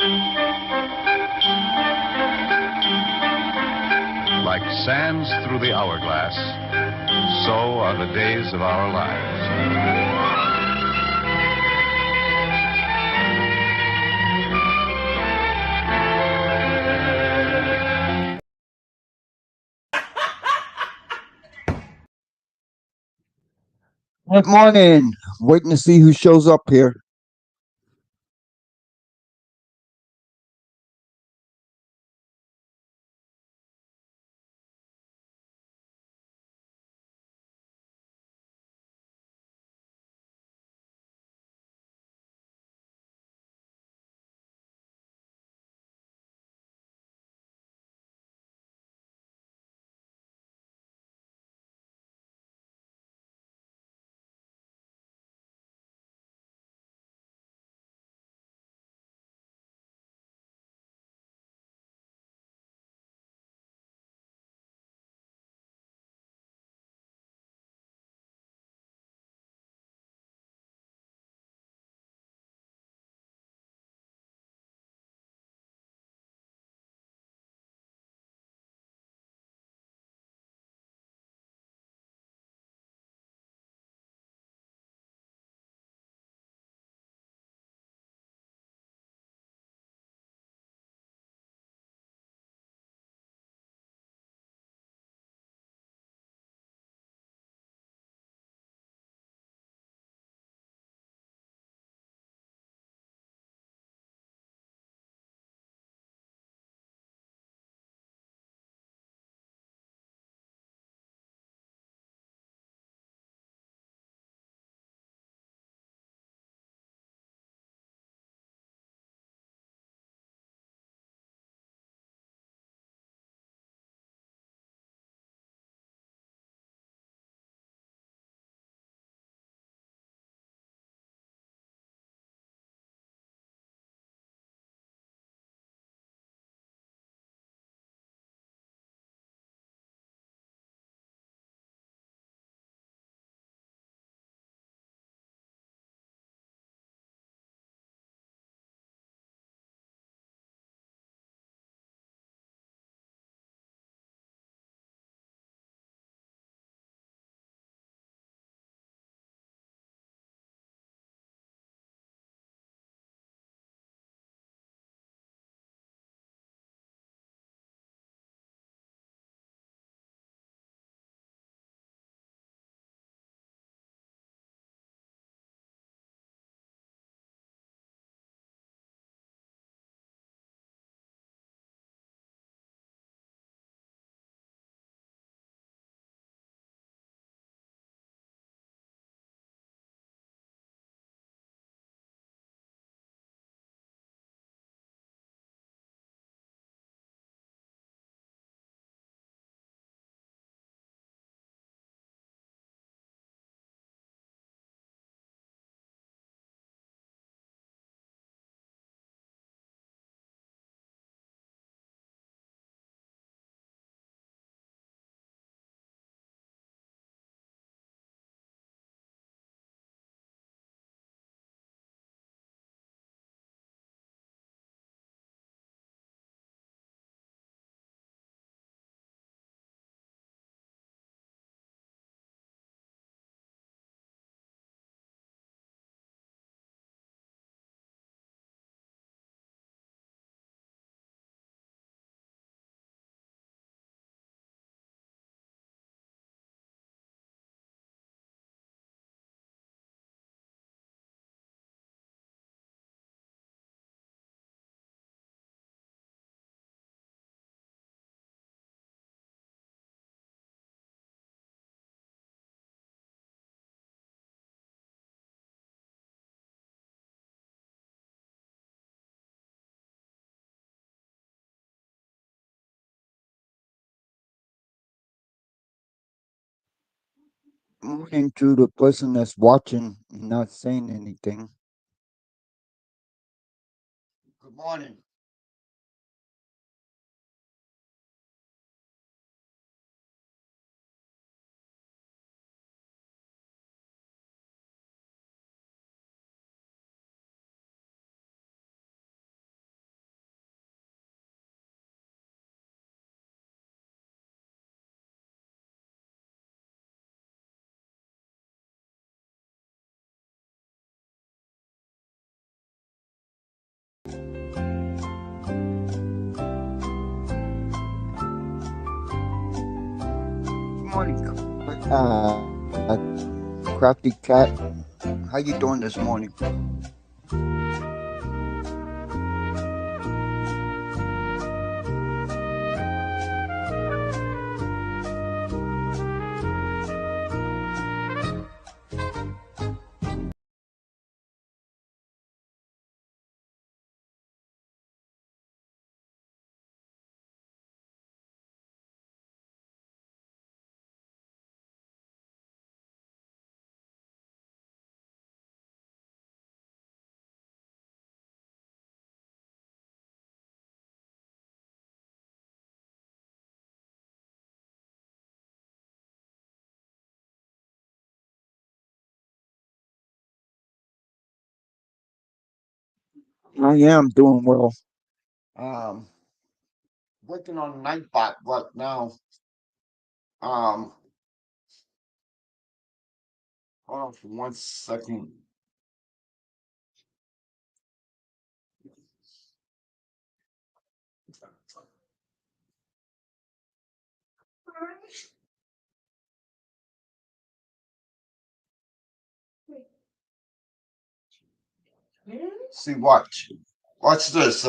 Like sands through the hourglass, so are the days of our lives. Good morning. Waiting to see who shows up here. Morning to the person that's watching and not saying anything. Good morning. morning, Crafty Cat. How you doing this morning? I am doing well. Um, Working on Nightbot right now. Um, Hold on for 1 second. See, watch this.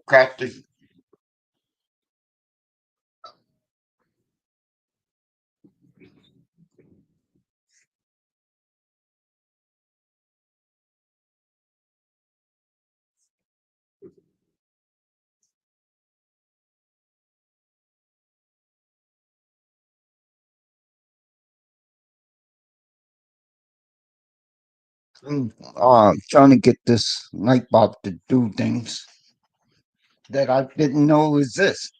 Crafty. Trying to get this Nightbot to do things that I didn't know exist.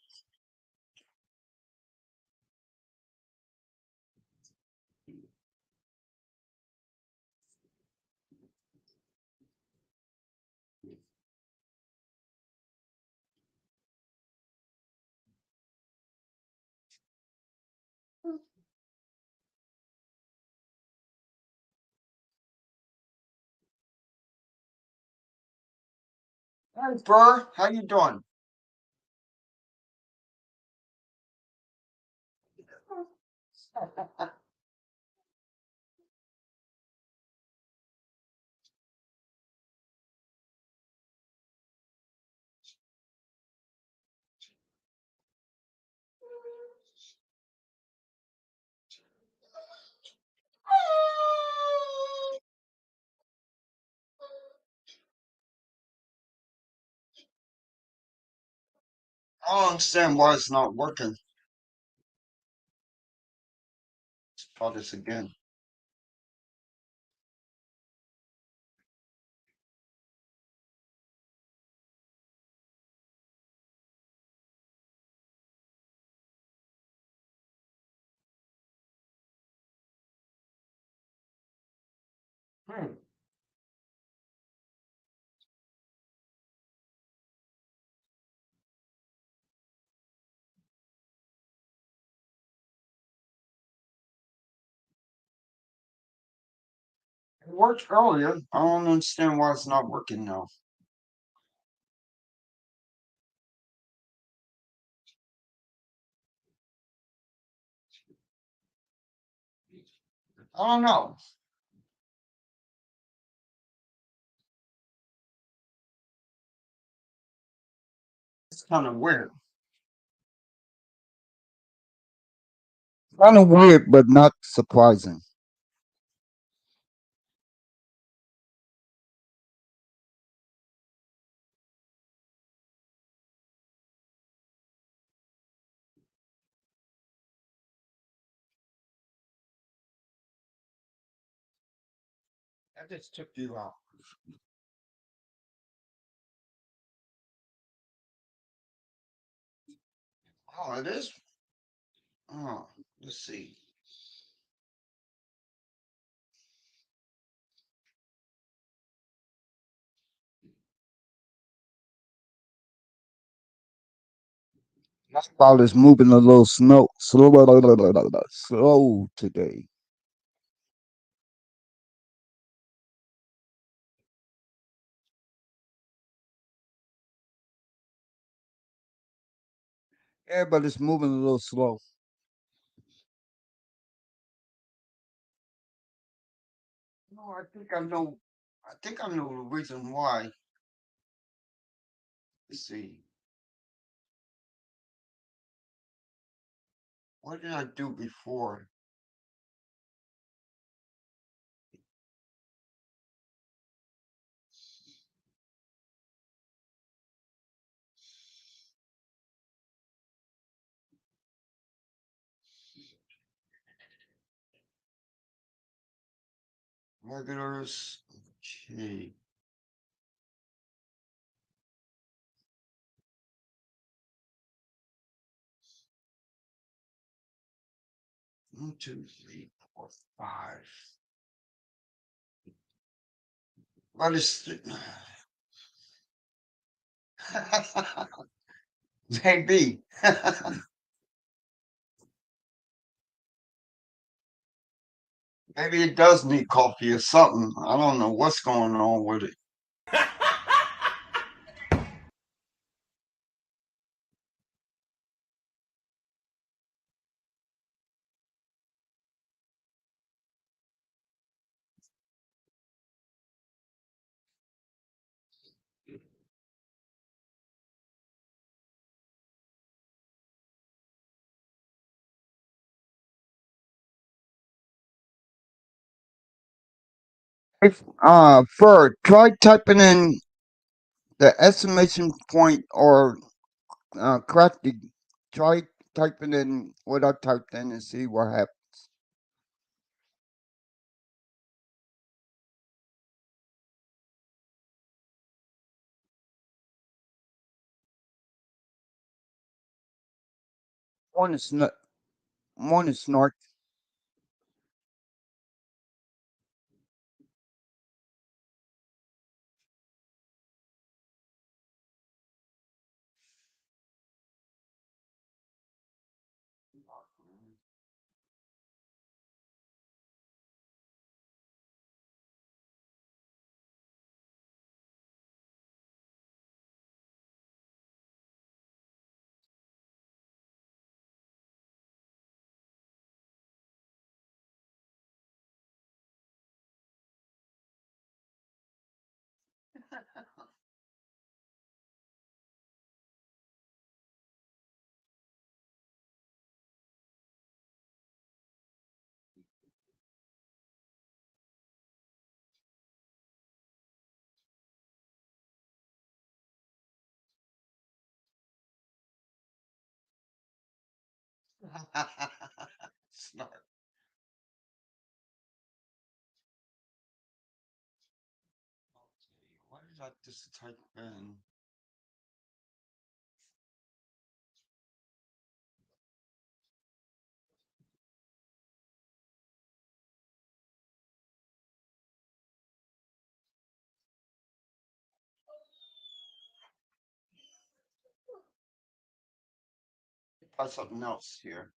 Hey, Burr, how you doing? I don't understand why it's not working. Let's try this again. Hmm. It worked earlier. I don't understand why it's not working now. I don't know. It's kind of weird. Kind of weird, but not surprising. I just took you out. Oh, it is? Oh, let's see. My ball is moving a little slow today. Yeah, but it's moving a little slow. Oh, I think I know. I think I know the reason why. Let's see. What did I do before? Regulars. Okay. 1, 2, 3, 4, 5. What is the maybe? Maybe it does need coffee or something. I don't know what's going on with it. If, try typing in the estimation point or corrected. Try typing in what I typed in and see what happens. One is not. One is not. It's not. Okay, what did I just type in? Try something else here.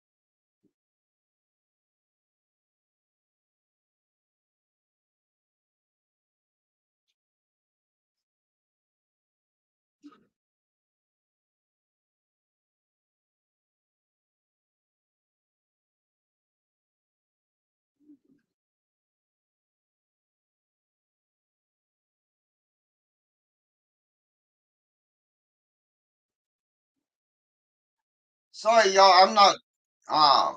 Sorry, y'all. I'm not uh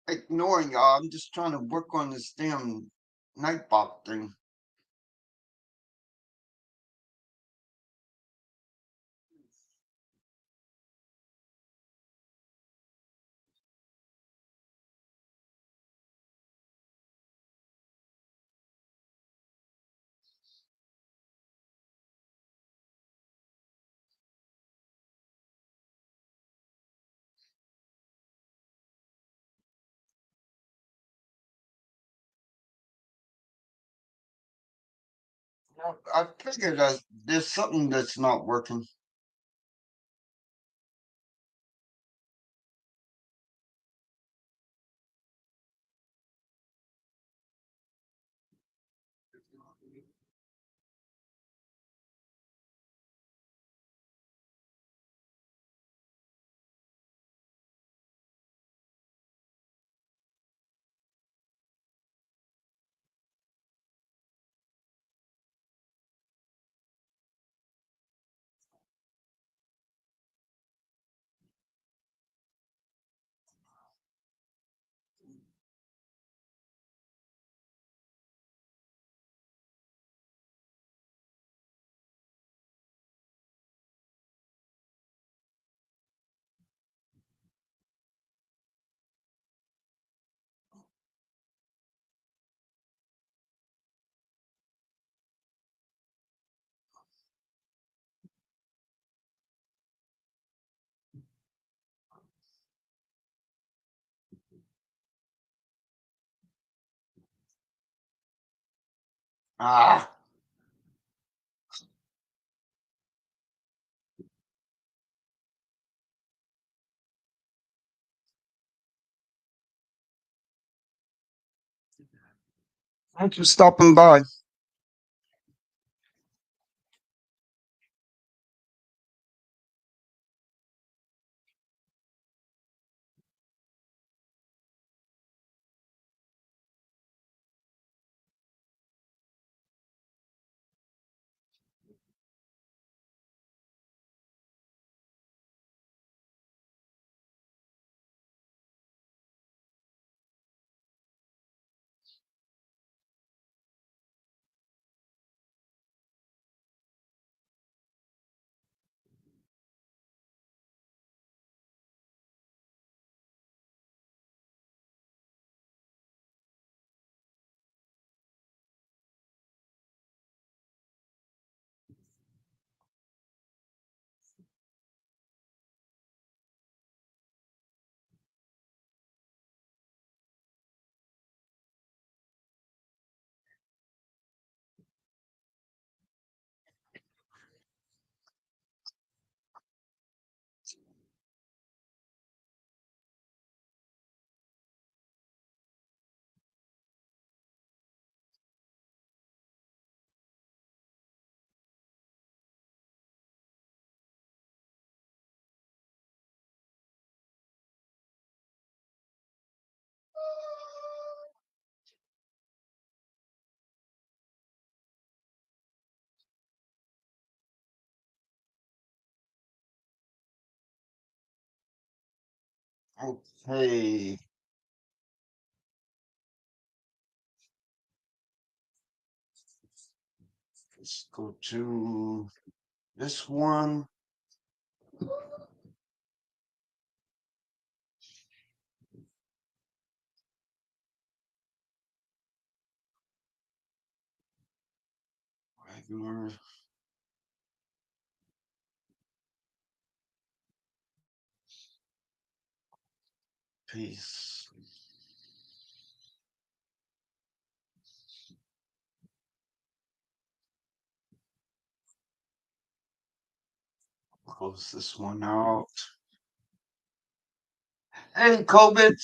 ignoring y'all. I'm just trying to work on this damn Nightbot thing. I figured that there's something that's not working. Ah, thanks for stopping by. Okay, let's go to this one. Regular piece. Close this one out. Hey, COVID.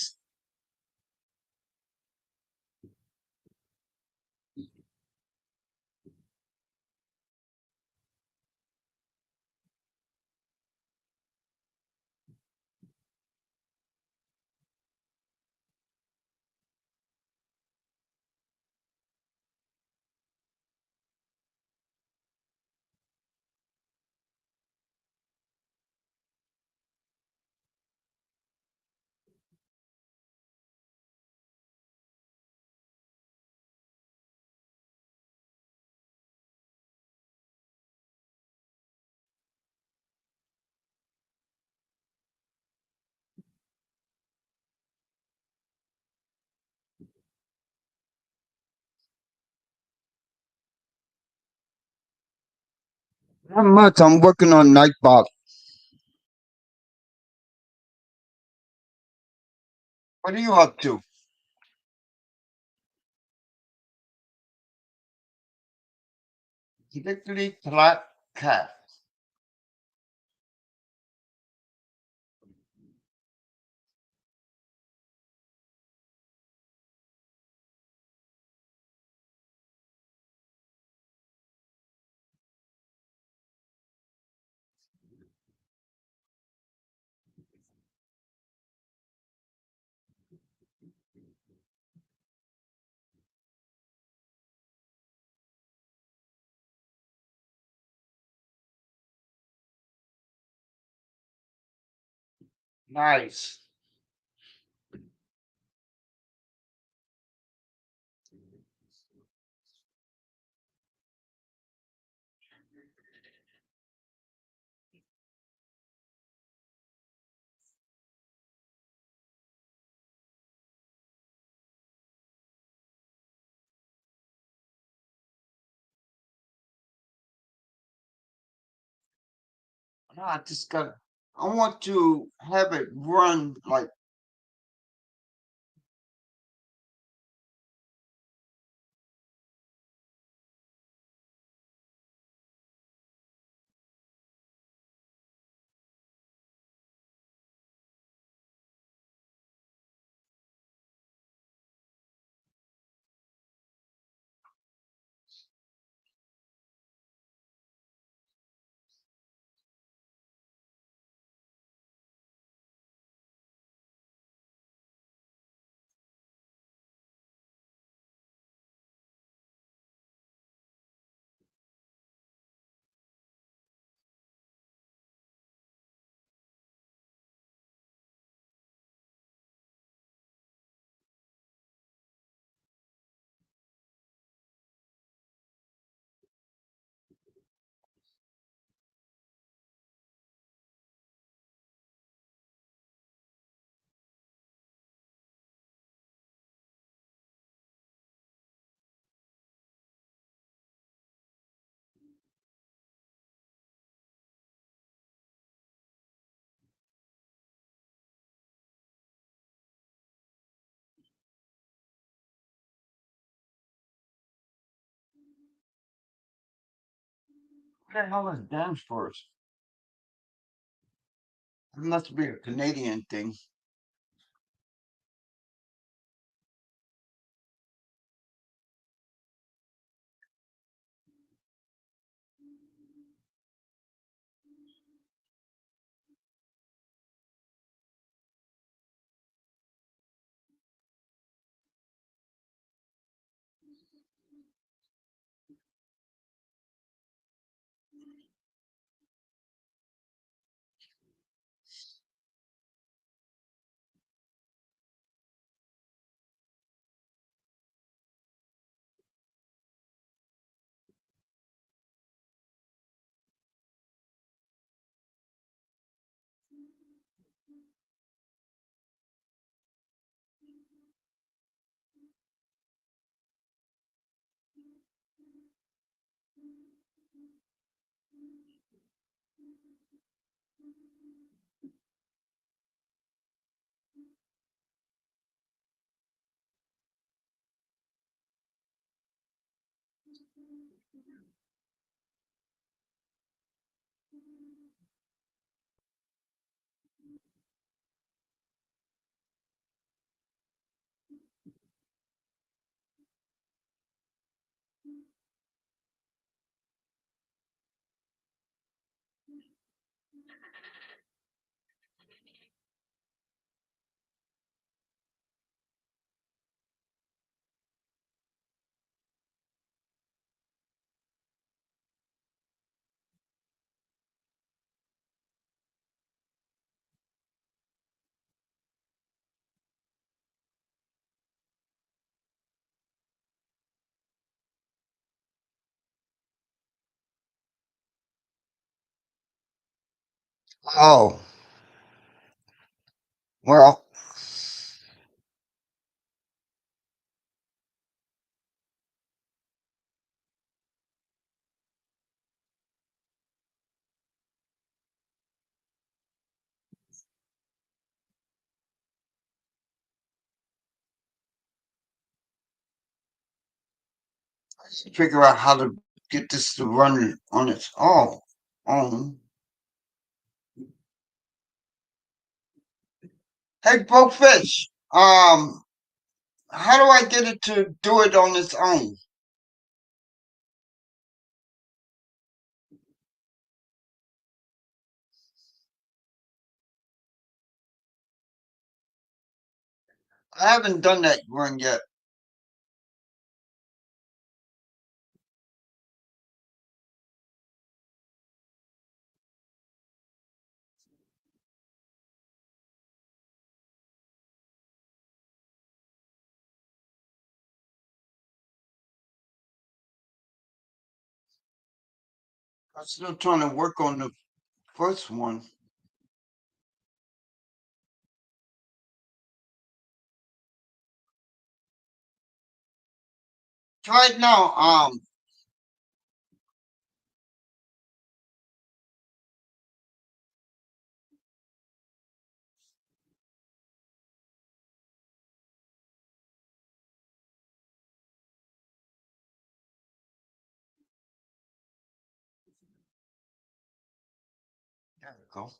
Not much. I'm working on Nightbot. What are you up to? Particularly flat cat. Nice. No, I just got. I want to have it run like What the hell is Danforth? It must be a Canadian thing. Oh, well, figure out how to get this to run on its own. Hey, Brofish, how do I get it to do it on its own? I haven't done that one yet. I'm still trying to work on the first one. Try it now. There we go.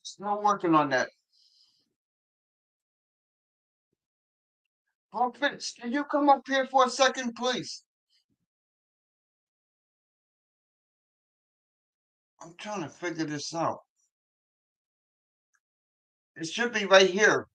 Still working on that. Brofish, can you come up here for a second, please? I'm trying to figure this out. It should be right here.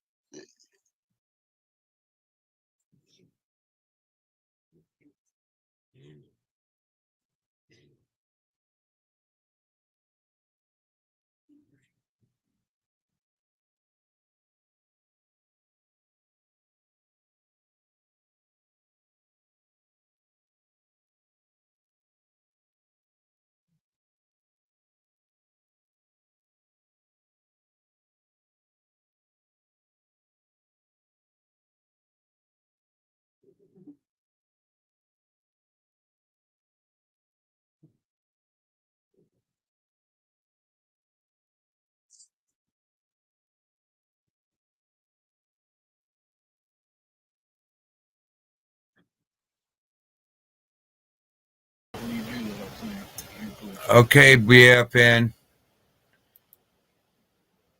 Okay, BFN.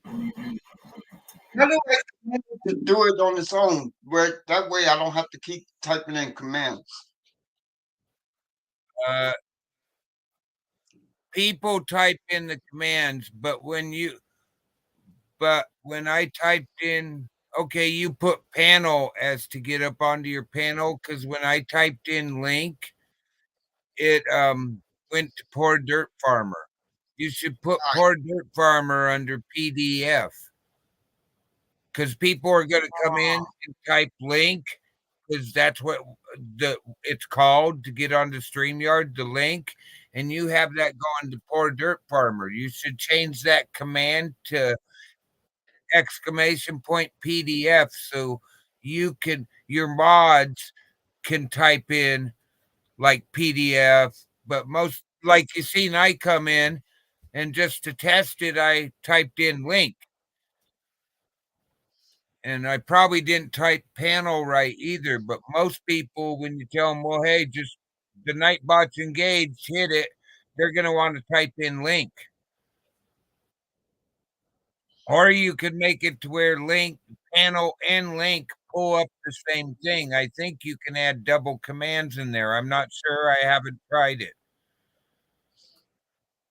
How do I command it to do it on its own? Where that way I don't have to keep typing in commands. Uh, People type in the commands, but when I typed in, okay, you put panel as to get up onto your panel because when I typed in link, it went to Poor Dirt Farmer. You should put Right. Poor Dirt Farmer under PDF because people are going to come in and type link because that's what it's called to get onto StreamYard, the link, and you have that going to Poor Dirt Farmer. You should change that command to exclamation point PDF so your mods can type in like PDF, but most like you seen I come in and just to test it, I typed in link. And I probably didn't type panel right either, but most people, when you tell them, well, hey, just the Nightbot's engaged, hit it, they're going to want to type in link. Or you could make it to where link, panel, and link pull up the same thing. I think you can add double commands in there. I'm not sure. I haven't tried it.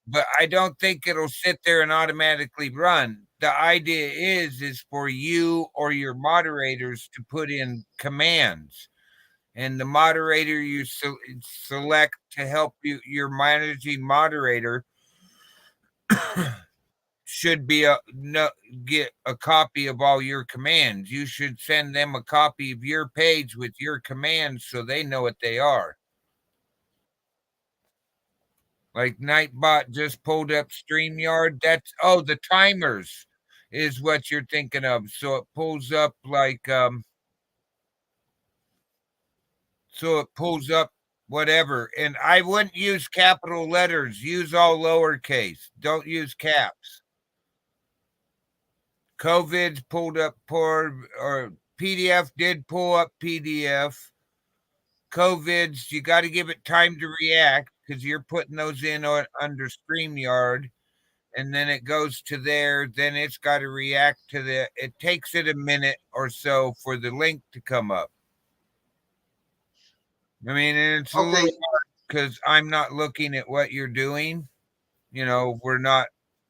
But I don't think it'll sit there and automatically run. The idea is for you or your moderators to put in commands, and the moderator you select to help you, your managing moderator, should be get a copy of all your commands. You should send them a copy of your page with your commands so they know what they are. Like Nightbot just pulled up StreamYard. That's the timers is what you're thinking of. So it pulls up whatever. And I wouldn't use capital letters. Use all lowercase. Don't use caps. COVID's pulled up or PDF did pull up PDF. COVID's, you got to give it time to react because you're putting those in under StreamYard. And then it goes to there, then it's got to react to it takes it a minute or so for the link to come up. I mean, and it's a little hard because I'm not looking at what you're doing. We're not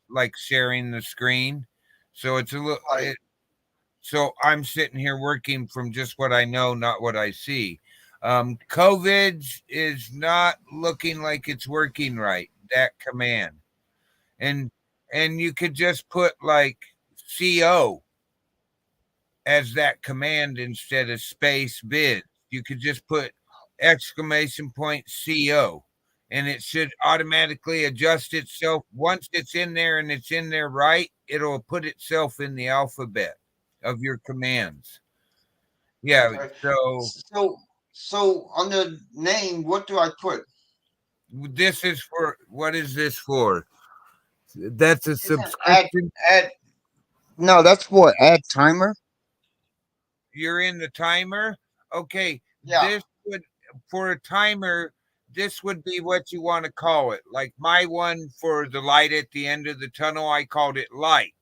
like sharing the screen. So it's a little, so I'm sitting here working from just what I know, not what I see. COVID is not looking like it's working right, that command. And you could just put like CO as that command instead of space bid. You could just put exclamation point CO and it should automatically adjust itself. Once it's in there and it's in there right, it'll put itself in the alphabet of your commands. Yeah. Okay. So on the name, what do I put? This is for what is this for? That's a subscription. No, that's for add timer. You're in the timer. Okay. Yeah. This would for a timer. This would be what you want to call it. Like my one for the light at the end of the tunnel, I called it light.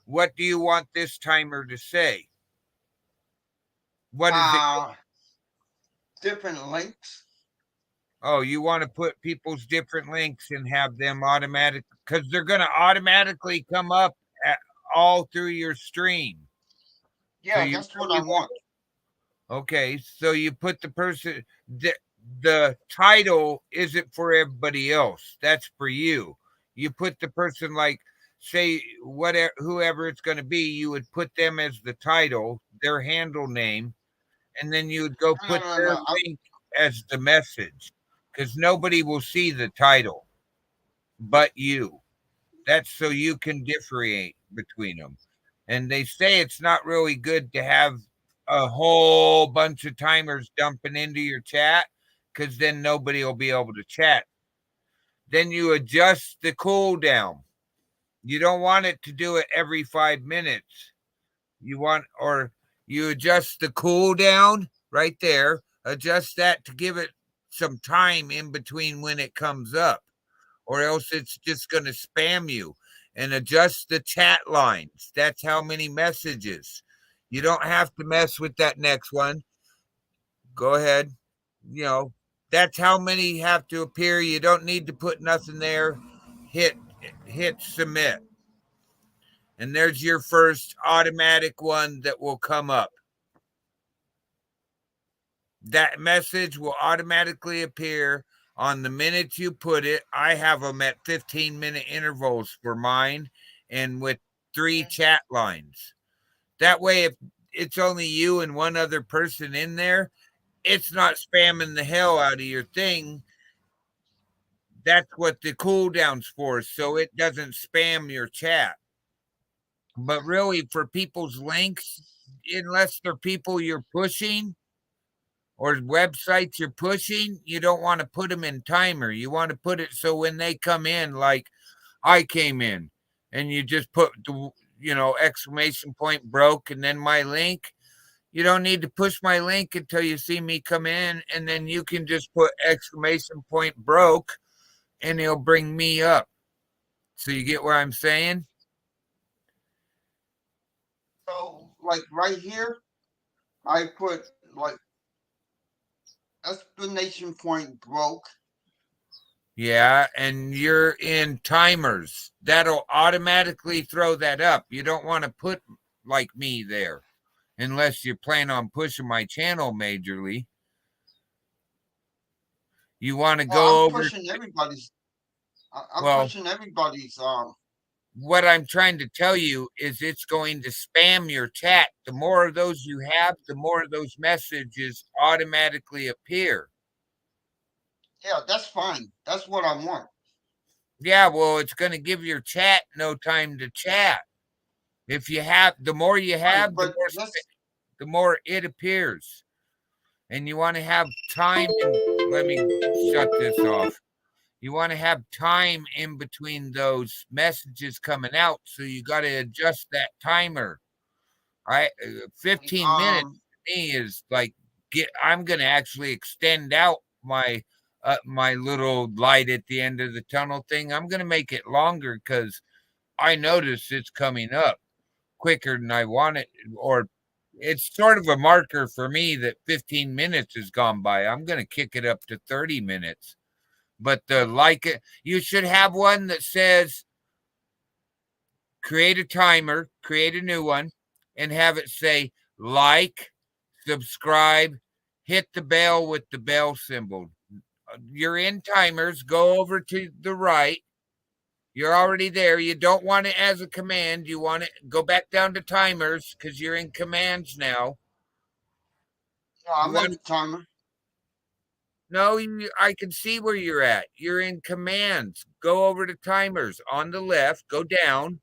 What do you want this timer to say? What is it? Different links. Oh, you want to put people's different links and have them automatic because they're going to automatically come up all through your stream. Yeah, so that's what I want. Okay, so you put the person the title isn't for everybody else. That's for you. You put the person like say whatever whoever it's going to be, you would put them as the title, their handle name, and then you would go put their link as the message because nobody will see the title but you. That's so you can differentiate between them. And they say it's not really good to have a whole bunch of timers dumping into your chat because then nobody will be able to chat. Then you adjust the cooldown. You don't want it to do it every 5 minutes. You adjust the cooldown right there, adjust that to give it some time in between when it comes up. or else it's just going to spam you. And adjust the chat lines. That's how many messages. You don't have to mess with that next one. Go ahead. You know, that's how many have to appear. You don't need to put nothing there. Hit submit. And there's your first automatic one that will come up. That message will automatically appear on the minute you put it. I have them at 15-minute intervals for mine and with 3 chat lines. That way, if it's only you and one other person in there, it's not spamming the hell out of your thing. That's what the cooldown's for, so it doesn't spam your chat. But really, for people's links, unless they're people you're pushing or websites you're pushing, you don't want to put them in timer. You want to put it so when they come in, like I came in, and you just put the exclamation point broke and then my link. You don't need to push my link until you see me come in, and then you can just put exclamation point broke and it'll bring me up. So you get what I'm saying? So, like right here, I put like explanation point broke. Yeah, and you're in timers. That'll automatically throw that up. You don't want to put like me there unless you plan on pushing my channel majorly. You want to go over. Pushing everybody's. I'm Well, pushing everybody's. What I'm trying to tell you is it's going to spam your chat. The more of those you have, the more of those messages automatically appear. Yeah, that's fine. That's what I want. Yeah, well, it's going to give your chat no time to chat. If you have, the more you have, Right, the more it appears. And you want to have time. Let me shut this off. You want to have time in between those messages coming out, so you got to adjust that timer. 15 minutes to me is like I'm going to actually extend out my my little light at the end of the tunnel thing. I'm going to make it longer because I notice it's coming up quicker than I want it, or it's sort of a marker for me that 15 minutes has gone by. I'm going to kick it up to 30 minutes. But you should have one that says create a timer, create a new one, and have it say like, subscribe, hit the bell with the bell symbol. You're in timers, go over to the right. You're already there. You don't want it as a command. You want it, go back down to timers because you're in commands now. No, I'm in timer. No, I can see where you're at. You're in commands. Go over to timers on the left, go down.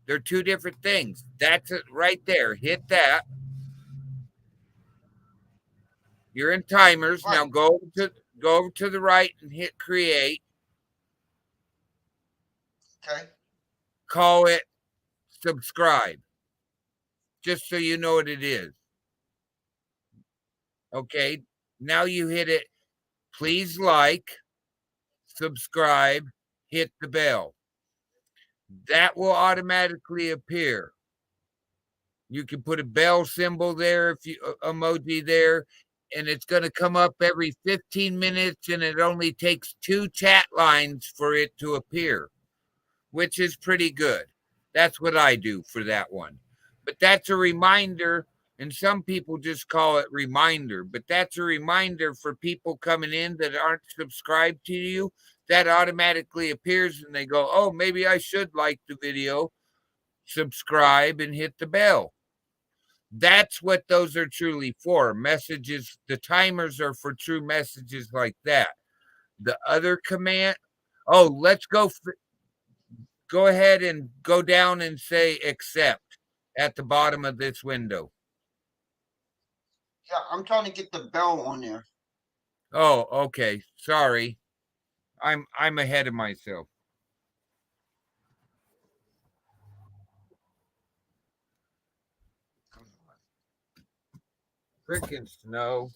They're 2 different things. That's it right there. Hit that. You're in timers. Right. Now go over to the right and hit create. Okay. Call it subscribe. Just so you know what it is. Okay. Now you hit it. Please like, subscribe, hit the bell. That will automatically appear. You can put a bell symbol there, if you emoji there, and it's going to come up every 15 minutes, and it only takes 2 chat lines for it to appear, which is pretty good. That's what I do for that one. But that's a reminder, and some people just call it reminder, but that's a reminder for people coming in that aren't subscribed to you. That automatically appears, and they go, oh, maybe I should like the video, subscribe, and hit the bell. That's what those are truly for. Messages, the timers are for true messages like that. The other command, let's go ahead and go down and say accept at the bottom of this window. Yeah, I'm trying to get the bell on there. Oh, okay. Sorry. I'm ahead of myself. Freaking snow.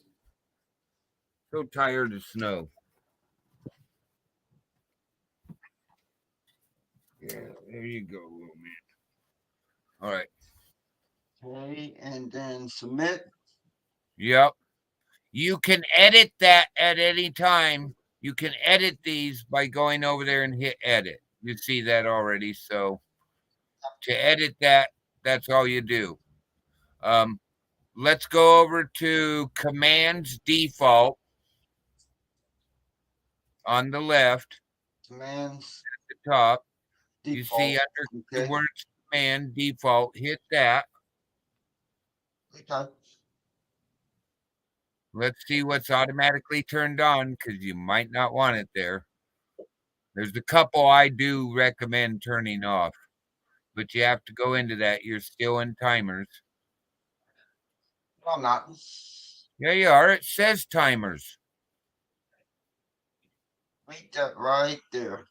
So tired of snow. There you go, little man. All right. Okay, and then submit. Yep. You can edit that at any time. You can edit these by going over there and hit edit. You see that already. So to edit that, that's all you do. Let's go over to commands default on the left, Commands at the top. default. You see under Okay. keywords command default, hit that. Okay. Let's see what's automatically turned on because you might not want it there. There's a couple I do recommend turning off, but you have to go into that. You're still in timers. No, I'm not. Yeah, you are. It says timers. Read that right there.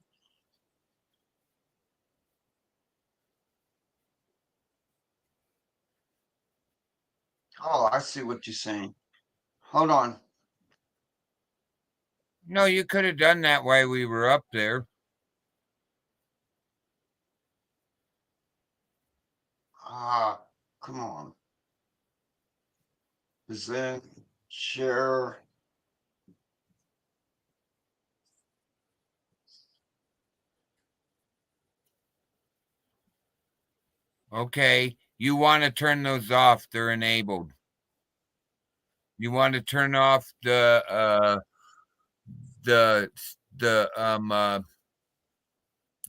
Oh, I see what you're saying. Hold on. No, you could have done that while we were up there. Ah, come on. Present, share. Okay. You want to turn those off. They're enabled. You want to turn off the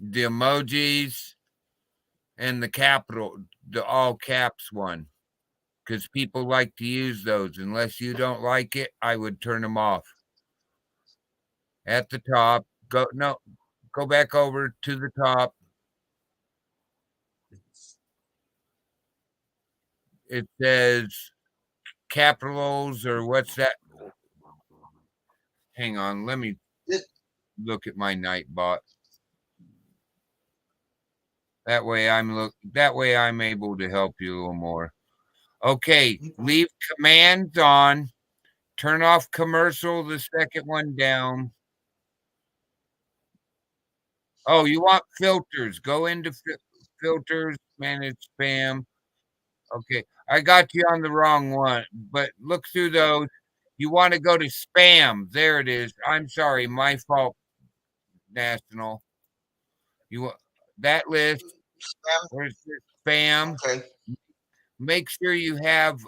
emojis and the all caps one, because people like to use those. Unless you don't like it, I would turn them off. At the top, go back over to the top. It says capitals or what's that? Hang on, let me look at my Nightbot. That way I'm able to help you a little more. Okay, leave commands on. Turn off commercial, the second one down. Oh, you want filters. Go into filters, manage spam. Okay, I got you on the wrong one, but look through those. You want to go to spam. There it is. I'm sorry, my fault, National. You want that list. Spam. Where's the spam? Okay. Make sure you have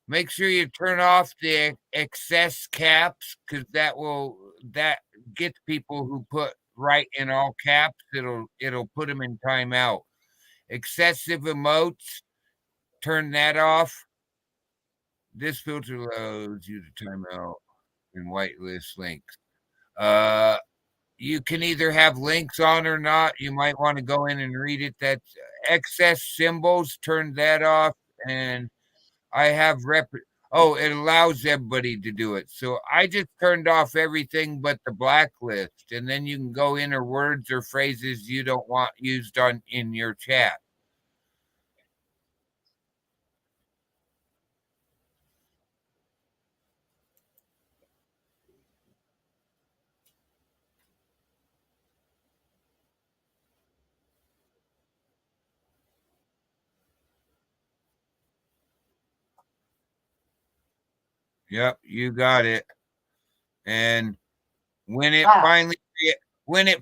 make sure you turn off the excess caps because that gets people who put right in all caps. It'll put them in timeout. Excessive emotes, turn that off. This filter allows you to timeout and whitelist links. You can either have links on or not. You might want to go in and read it. That's excess symbols, turn that off. And I have it allows everybody to do it. So I just turned off everything but the blacklist. And then you can go in or words or phrases you don't want used in your chat. Yep, you got it. And when it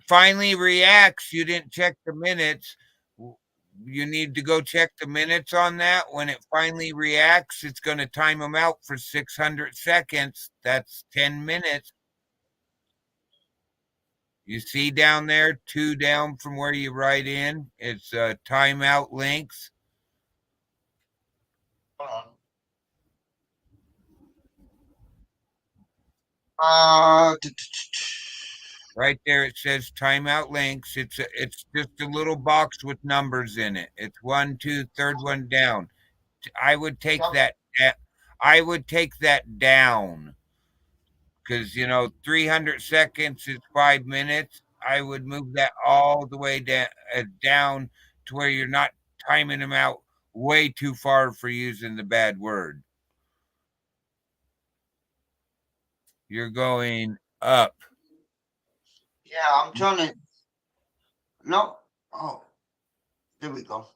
finally reacts, you didn't check the minutes. You need to go check the minutes on that. When it finally reacts, it's going to time them out for 600 seconds. That's 10 minutes. You see down there, 2 down from where you write in. It's timeout links. Hold on. Right there, it says timeout links. It's just a little box with numbers in it. It's 1, 2, third one down. I would take that. I would take that down because 300 seconds is 5 minutes. I would move that all the way down to where you're not timing them out way too far for using the bad word. You're going up. Yeah, I'm trying to. No. Oh, there we go.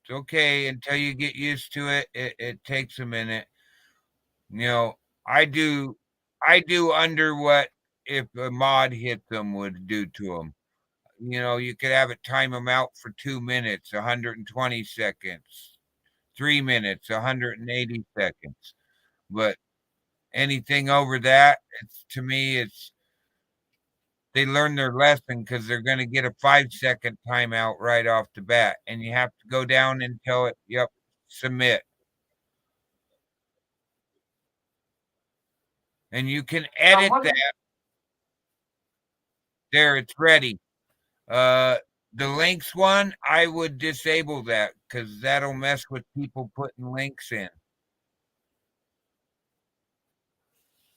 It's okay until you get used to it. It takes a minute. You know, I do under what if a mod hit them would do to them. You know, you could have it time them out for 2 minutes, 120 seconds, 3 minutes, 180 seconds. But anything over that, it's to me, it's they learn their lesson because they're going to get a 5-second timeout right off the bat, and you have to go down until it. Yep, submit, and you can edit that. There, it's ready. The links one, I would disable that because that'll mess with people putting links in.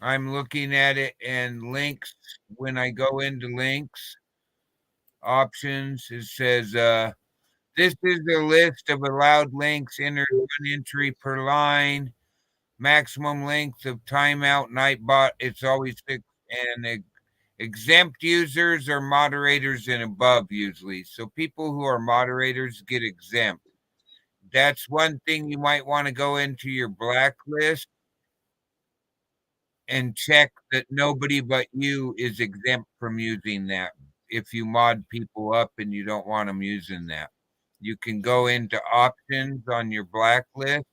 I'm looking at it and links. When I go into links options, it says this is the list of allowed links. Enter 1 entry per line. Maximum length of timeout Nightbot. It's always fixed. And exempt users or moderators and above usually. So people who are moderators get exempt. That's one thing you might want to go into your blacklist and check that nobody but you is exempt from using that. If you mod people up and you don't want them using that, you can go into options on your blacklist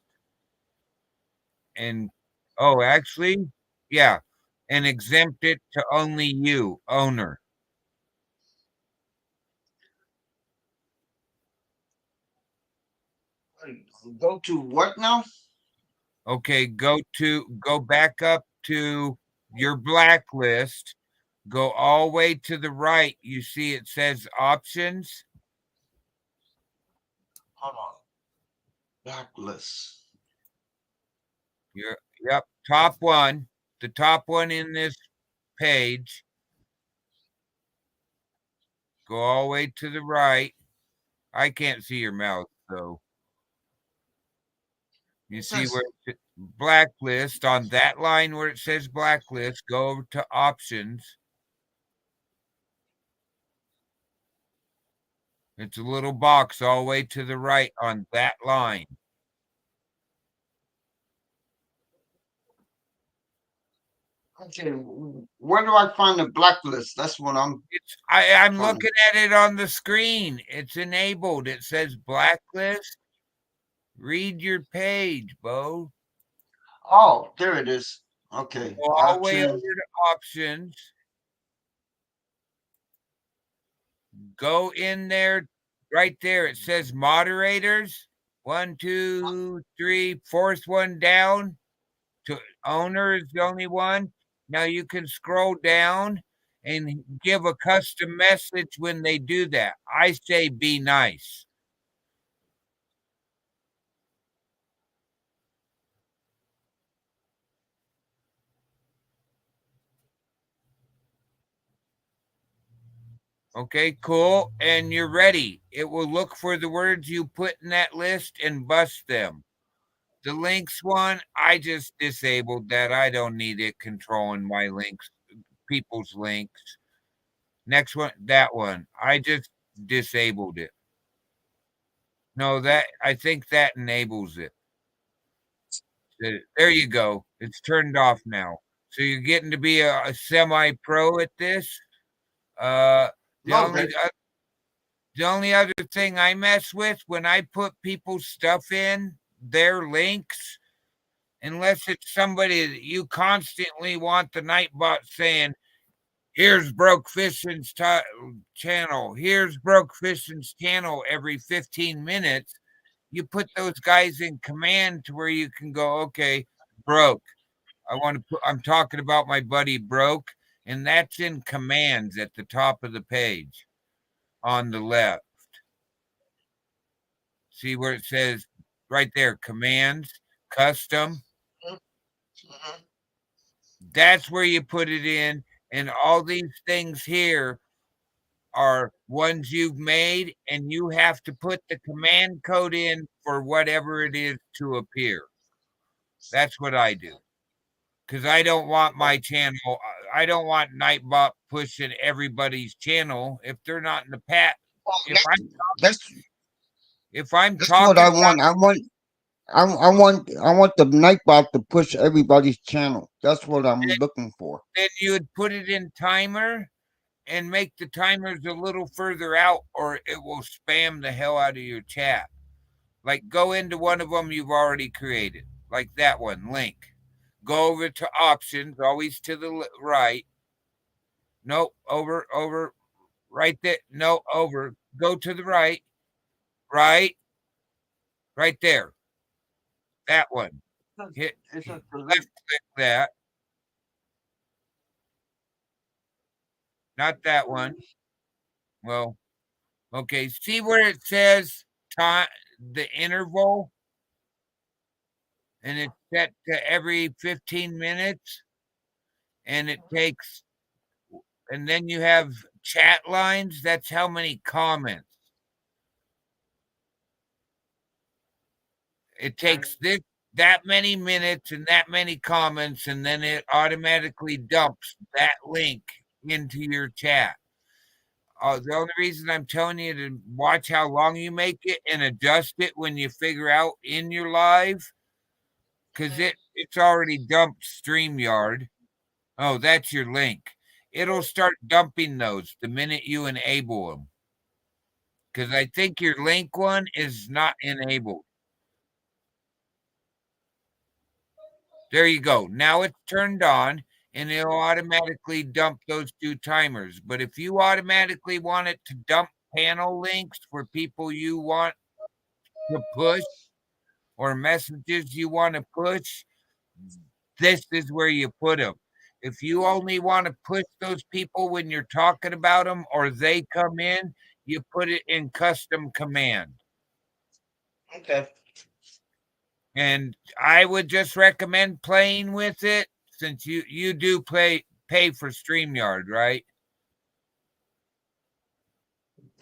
and actually, yeah, and exempt it to only you, owner. Go to what now? Okay, go back up to your blacklist. Go all the way to the right. You see it says options. Hold on. Blacklist. Yep, top one. The top one in this page. Go all the way to the right. I can't see your mouse, so you see where it's blacklist on that line where it says blacklist. Go over to options. It's a little box all the way to the right on that line. Okay, where do I find the blacklist? That's what I'm. I'm looking at it on the screen. It's enabled. It says blacklist. Read your page, Bo. Oh, there it is. Okay. Go all the way over to options. Go in there, right there. It says moderators. 1, 2, 3, fourth one down. To owner is the only one. Now you can scroll down and give a custom message when they do that. I say be nice. Okay, cool. And you're ready. It will look for the words you put in that list and bust them. The links one, I just disabled that. I don't need it controlling my links, people's links. Next one, that one. I just disabled it. No, I think that enables it. There you go. It's turned off now. So you're getting to be a semi-pro at this. The only other thing I mess with when I put people's stuff in, their links, unless it's somebody that you constantly want the Nightbot saying, here's Broke Fishing's channel, here's Broke Fishing's channel every 15 minutes, you put those guys in command to where you can go, okay, Broke. I'm talking about my buddy Broke, and that's in commands at the top of the page on the left. See where it says right there, commands, custom. Mm-hmm. That's where you put it in. And all these things here are ones you've made, and you have to put the command code in for whatever it is to appear. That's what I do. Because I don't want my channel, I don't want Nightbot pushing everybody's channel if they're not in the pat. Well, If I'm that's talking what I about, want. I want the Nightbot to push everybody's channel. That's what I'm looking for. then you would put it in timer and make the timers a little further out, or it will spam the hell out of your chat. Like go into one of them you've already created, like that one, link. Go over to options, always to the right. No, over, right there. No, over. Go to the right, right there. That one. Hit left click that. Not that one. Well, okay. See where it says time, the interval, and it's set to every 15 minutes, and it takes, and then you have chat lines. That's how many comments. It takes that many minutes and that many comments, and then it automatically dumps that link into your chat. The only reason I'm telling you to watch how long you make it and adjust it when you figure out in your live, because it's already dumped StreamYard. Oh, that's your link. It'll start dumping those the minute you enable them. Because I think your link one is not enabled. There you go. Now it's turned on and it'll automatically dump those 2 timers. But if you automatically want it to dump panel links for people you want to push or messages you want to push, this is where you put them. If you only want to push those people when you're talking about them or they come in, you put it in custom command. Okay. And I would just recommend playing with it since you do pay for StreamYard, right?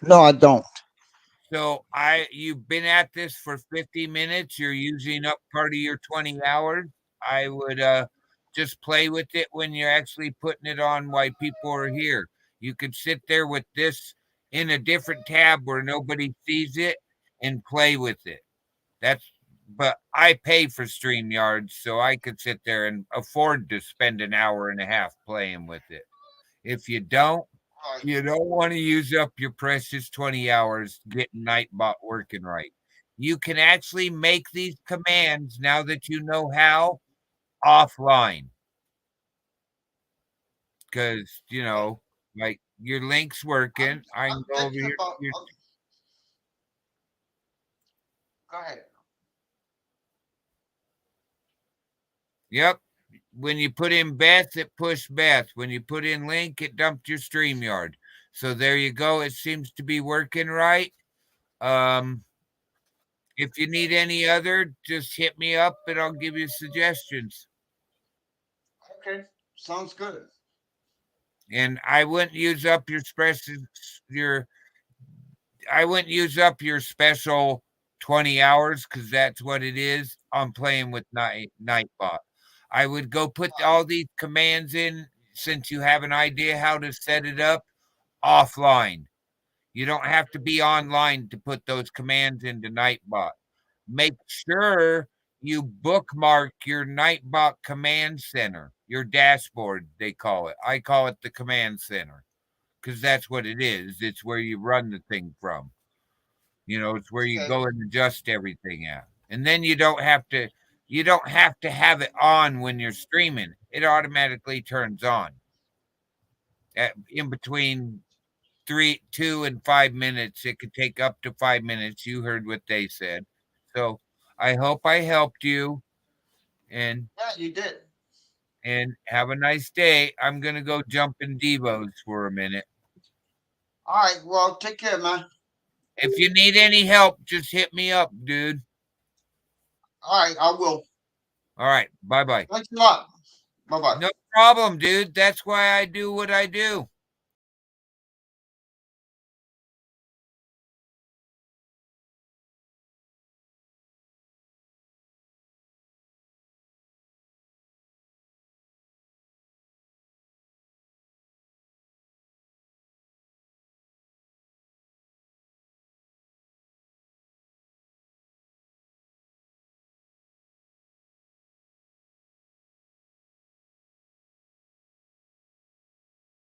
No, I don't. So you've been at this for 50 minutes. You're using up part of your 20 hours. I would just play with it when you're actually putting it on while people are here. You could sit there with this in a different tab where nobody sees it and play with it. But I pay for StreamYard, so I could sit there and afford to spend an hour and a half playing with it. If you don't want to use up your precious 20 hours getting Nightbot working right. You can actually make these commands now that you know how offline. Because, like your link's working. I can go over here. Go ahead. Yep. When you put in Beth, it pushed Beth. When you put in link, it dumped your StreamYard. So there you go. It seems to be working right. If you need any other, just hit me up and I'll give you suggestions. Okay. Sounds good. And I wouldn't use up I wouldn't use up your special 20 hours because that's what it is. I'm playing with Nightbot. I would go put all these commands in since you have an idea how to set it up offline. You don't have to be online to put those commands into Nightbot. Make sure you bookmark your Nightbot command center, your dashboard, they call it. I call it the command center because that's what it is. It's where you run the thing from. It's where you go and adjust everything at. And then you don't have to have it on when you're streaming. It automatically turns on. In between 2 and 5 minutes, it could take up to 5 minutes. You heard what they said. So I hope I helped you. And yeah, you did. And have a nice day. I'm gonna go jump in Devos for a minute. All right. Well, take care, man. If you need any help, just hit me up, dude. All right, I will. All right. Bye-bye. Thanks a lot. Bye-bye. No problem, dude. That's why I do what I do.